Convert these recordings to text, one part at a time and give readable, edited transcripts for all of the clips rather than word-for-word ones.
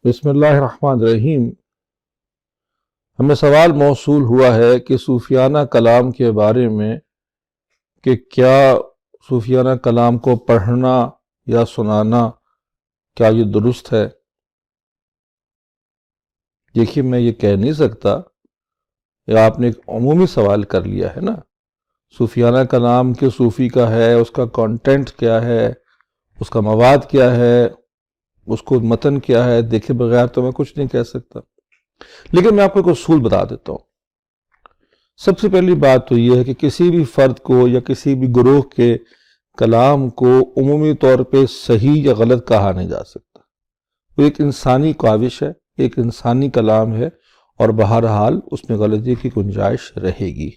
بسم اللہ الرحمن الرحیم۔ ہمیں سوال موصول ہوا ہے کہ صوفیانہ کلام کے بارے میں کہ کیا صوفیانہ کلام کو پڑھنا یا سنانا کیا یہ درست ہے؟ دیکھیے، میں یہ کہہ نہیں سکتا، یا آپ نے ایک عمومی سوال کر لیا ہے نا۔ صوفیانہ کلام کے صوفی کا ہے، اس کا کانٹینٹ کیا ہے، اس کا مواد کیا ہے، اس کو متن کیا ہے، دیکھے بغیر تو میں کچھ نہیں کہہ سکتا۔ لیکن میں آپ کو ایک اصول بتا دیتا ہوں۔ سب سے پہلی بات تو یہ ہے کہ کسی بھی فرد کو یا کسی بھی گروہ کے کلام کو عمومی طور پہ صحیح یا غلط کہا نہیں جا سکتا۔ وہ ایک انسانی کاوش ہے، ایک انسانی کلام ہے، اور بہرحال اس میں غلطی کی گنجائش رہے گی۔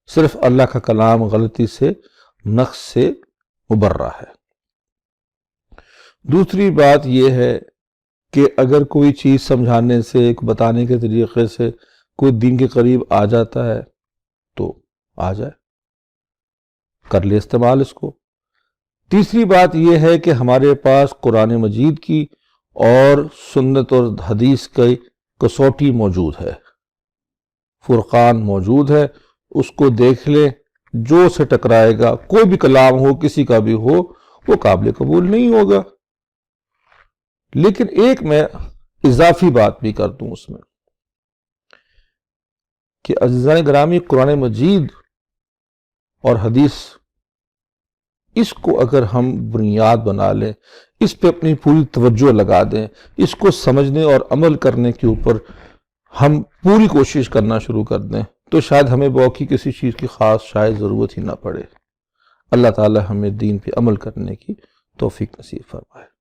صرف اللہ کا کلام غلطی سے، نقص سے مبرہ ہے۔ دوسری بات یہ ہے کہ اگر کوئی چیز سمجھانے سے، بتانے کے طریقے سے کوئی دین کے قریب آ جاتا ہے تو آ جائے، کر لے استعمال اس کو۔ تیسری بات یہ ہے کہ ہمارے پاس قرآن مجید کی اور سنت اور حدیث کی کسوٹی موجود ہے، فرقان موجود ہے، اس کو دیکھ لیں۔ جو سے ٹکرائے گا، کوئی بھی کلام ہو، کسی کا بھی ہو، وہ قابل قبول نہیں ہوگا۔ لیکن ایک میں اضافی بات بھی کر دوں اس میں کہ عزیزان گرامی، قرآن مجید اور حدیث، اس کو اگر ہم بنیاد بنا لیں، اس پہ اپنی پوری توجہ لگا دیں، اس کو سمجھنے اور عمل کرنے کے اوپر ہم پوری کوشش کرنا شروع کر دیں، تو شاید ہمیں باقی کسی چیز کی خاص شاید ضرورت ہی نہ پڑے۔ اللہ تعالی ہمیں دین پہ عمل کرنے کی توفیق نصیب فرمائے۔